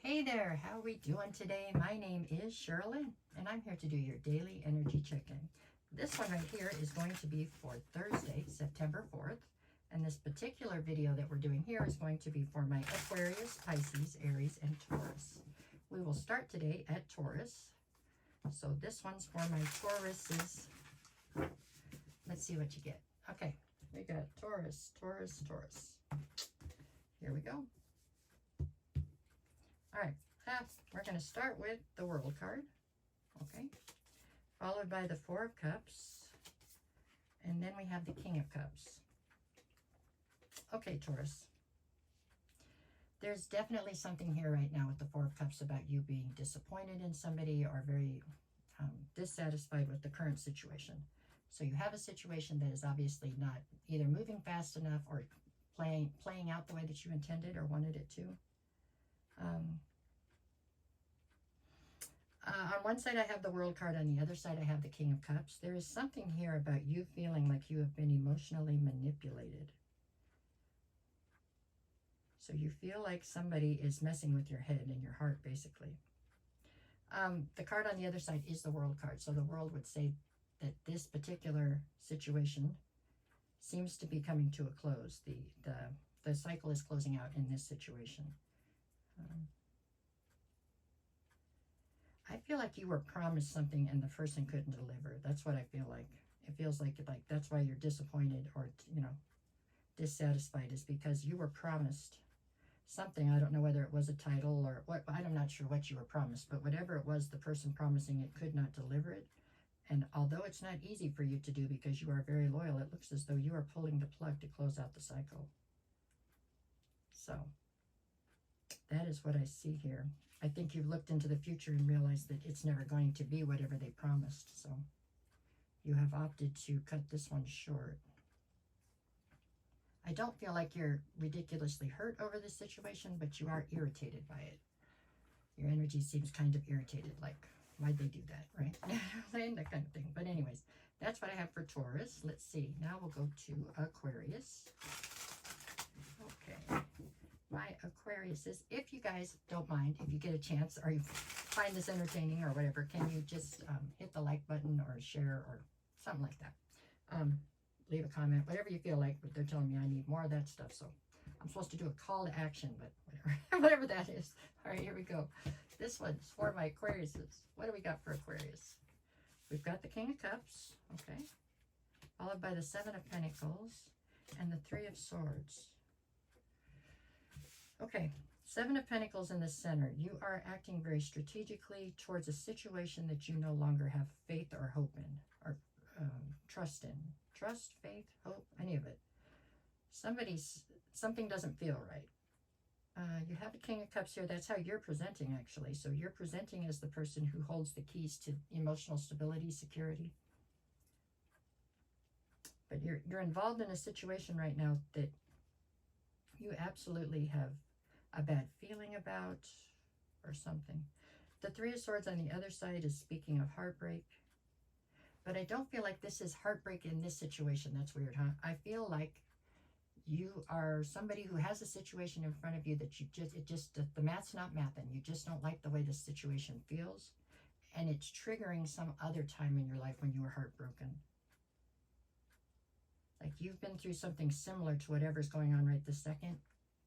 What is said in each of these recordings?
Hey there, how are we doing today? My name is Sherilyn, and I'm here to do your daily energy check-in. This one right here is going to be for Thursday, September 4th, and this particular video that we're doing here is going to be for my Aquarius, Pisces, Aries, and Taurus. We will start today at Taurus. So this one's for my Tauruses. Let's see what you get. Okay, we got Taurus, Taurus, Taurus. Here we go. All right, we're going to start with the World card, okay, followed by the Four of Cups, and then we have the King of Cups. Okay, Taurus, there's definitely something here right now with the Four of Cups about you being disappointed in somebody or very dissatisfied with the current situation. So you have a situation that is obviously not either moving fast enough or playing out the way that you intended or wanted it to. On one side I have the World card, on the other side I have the King of Cups. There is something here about you feeling like you have been emotionally manipulated. So you feel like somebody is messing with your head and your heart, basically. The card on the other side is the World card. So the World would say that this particular situation seems to be coming to a close. The cycle is closing out in this situation. I feel like you were promised something and the person couldn't deliver. That's what I feel like. It feels like that's why you're disappointed or, dissatisfied, is because you were promised something. I don't know whether it was a title or what. I'm not sure what you were promised, but whatever it was, the person promising it could not deliver it. And although it's not easy for you to do because you are very loyal, it looks as though you are pulling the plug to close out the cycle. So that is what I see here. I think you've looked into the future and realized that it's never going to be whatever they promised. So you have opted to cut this one short. I don't feel like you're ridiculously hurt over this situation, but you are irritated by it. Your energy seems kind of irritated, like, why'd they do that, right? That kind of thing. But anyways, that's what I have for Taurus. Let's see. Now we'll go to Aquarius. Okay. My Aquarius is, if you guys don't mind, if you get a chance or you find this entertaining or whatever, can you just hit the like button or share or something like that. Leave a comment, whatever you feel like, but they're telling me I need more of that stuff. So I'm supposed to do a call to action, but whatever, whatever that is. All right, here we go. This one's for my Aquariuses. What do we got for Aquarius? We've got the King of Cups, okay, followed by the Seven of Pentacles and the Three of Swords. Okay, Seven of Pentacles in the center. You are acting very strategically towards a situation that you no longer have faith or hope in, or trust in. Trust, faith, hope, any of it. Something doesn't feel right. You have the King of Cups here. That's how you're presenting, actually. So you're presenting as the person who holds the keys to emotional stability, security. But you're involved in a situation right now that you absolutely have a bad feeling about or something. The Three of Swords on the other side is speaking of heartbreak. But I don't feel like this is heartbreak in this situation. That's weird, huh? I feel like you are somebody who has a situation in front of you that the math's not mathing. You just don't like the way this situation feels. And it's triggering some other time in your life when you were heartbroken. Like you've been through something similar to whatever's going on right this second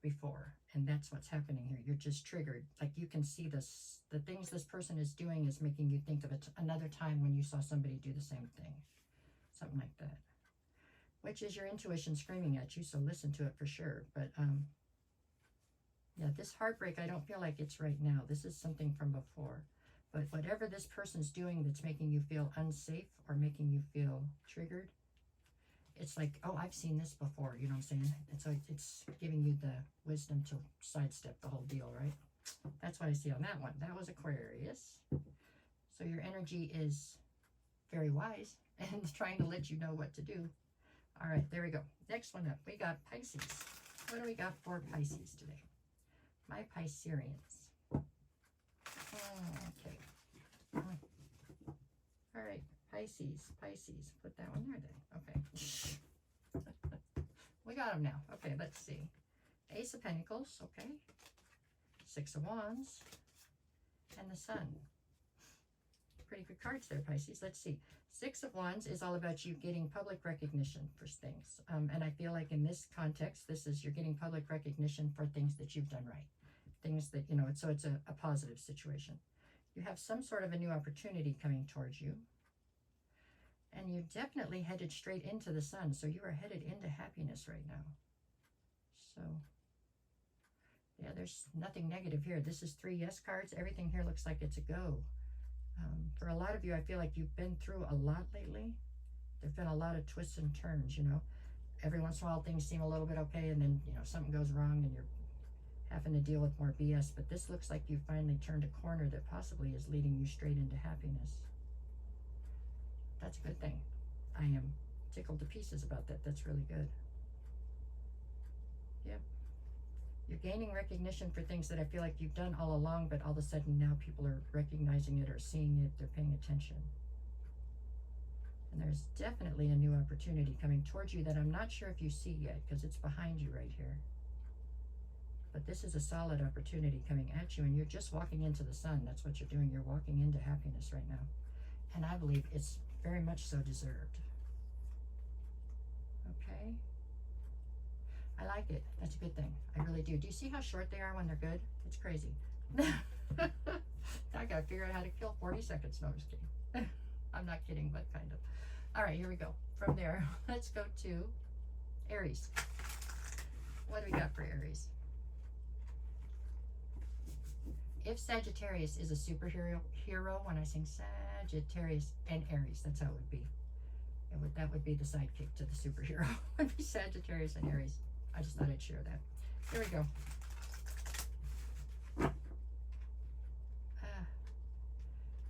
before. And that's what's happening here. You're just triggered. Like you can see this, the things this person is doing is making you think of another time when you saw somebody do the same thing. Something like that. Which is your intuition screaming at you, so listen to it for sure. But yeah, this heartbreak, I don't feel like it's right now. This is something from before. But whatever this person's doing that's making you feel unsafe or making you feel triggered, it's like, oh, I've seen this before, you know what I'm saying? And so it's giving you the wisdom to sidestep the whole deal, right? That's what I see on that one. That was Aquarius. So your energy is very wise and trying to let you know what to do. All right, there we go. Next one up, we got Pisces. What do we got for Pisces today? My Pisceans. Okay. All right. Pisces, put that one there then. Okay. We got them now. Okay, let's see. Ace of Pentacles, okay. Six of Wands, and the Sun. Pretty good cards there, Pisces. Let's see. Six of Wands is all about you getting public recognition for things. And I feel like in this context, this is you're getting public recognition for things that you've done right. Things that, you know, so it's a positive situation. You have some sort of a new opportunity coming towards you. And you're definitely headed straight into the Sun. So you are headed into happiness right now. So, yeah, there's nothing negative here. This is 3 yes cards. Everything here looks like it's a go. For a lot of you, I feel like you've been through a lot lately. There have been a lot of twists and turns, you know. Every once in a while, things seem a little bit okay, and then, you know, something goes wrong, and you're having to deal with more BS. But this looks like you finally turned a corner that possibly is leading you straight into happiness. That's a good thing. I am tickled to pieces about that. That's really good. Yep. You're gaining recognition for things that I feel like you've done all along, but all of a sudden now people are recognizing it or seeing it. They're paying attention. And there's definitely a new opportunity coming towards you that I'm not sure if you see yet because it's behind you right here. But this is a solid opportunity coming at you, and you're just walking into the Sun. That's what you're doing. You're walking into happiness right now. And I believe it's very much so deserved. Okay? I like it. That's a good thing. I really do. Do you see how short they are when they're good? It's crazy. I gotta figure out how to kill 40 seconds. No, I'm just kidding. I'm not kidding, but kind of. All right, here we go. From there, let's go to Aries. What do we got for Aries? If Sagittarius is a superhero, when I sing Sagittarius and Aries, that's how it would be. That would be the sidekick to the superhero. It would be Sagittarius and Aries. I just thought I'd share that. Here we go.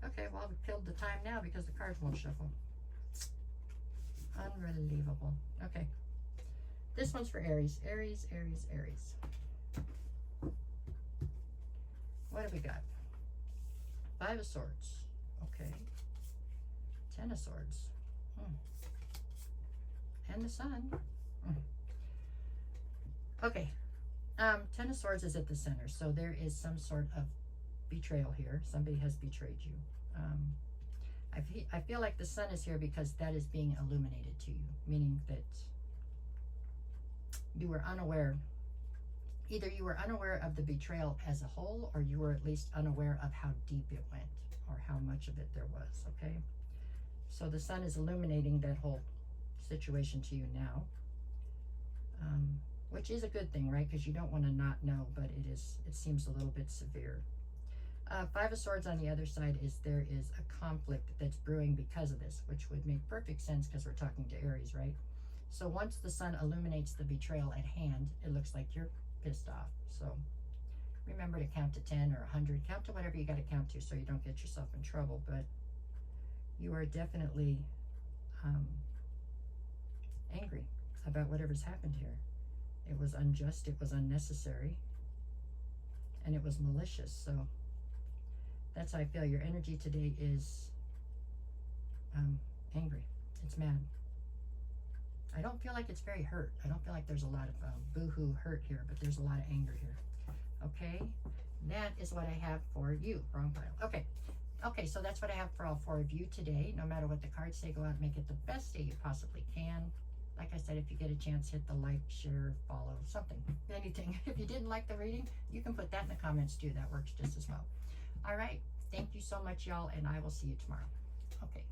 Okay, well, we killed the time now because the cards won't shuffle. Unbelievable. Okay. This one's for Aries. Aries, Aries, Aries. What have we got? 5 of Swords. Okay. 10 of Swords. And the Sun. Okay. 10 of Swords is at the center, so there is some sort of betrayal here. Somebody has betrayed you. I feel like the Sun is here because that is being illuminated to you, meaning that you were unaware. Either you were unaware of the betrayal as a whole, or you were at least unaware of how deep it went or how much of it there was, okay? So the Sun is illuminating that whole situation to you now, which is a good thing, right? Because you don't want to not know, but it seems a little bit severe. 5 of Swords on the other side is there is a conflict that's brewing because of this, which would make perfect sense because we're talking to Aries, right? So once the Sun illuminates the betrayal at hand, it looks like you're pissed off. So remember to count to 10 or 100. Count to whatever you got to count to so you don't get yourself in trouble. But you are definitely angry about whatever's happened here. It was unjust, it was unnecessary, and it was malicious. So that's how I feel. Your energy today is angry. It's mad. I don't feel like it's very hurt. I don't feel like there's a lot of boo-hoo hurt here, but there's a lot of anger here. Okay, that is what I have for you. Wrong pile. Okay, so that's what I have for all 4 of you today. No matter what the cards say, go out and make it the best day you possibly can. Like I said, if you get a chance, hit the like, share, follow, something, anything. If you didn't like the reading, you can put that in the comments too. That works just as well. All right, thank you so much, y'all, and I will see you tomorrow. Okay.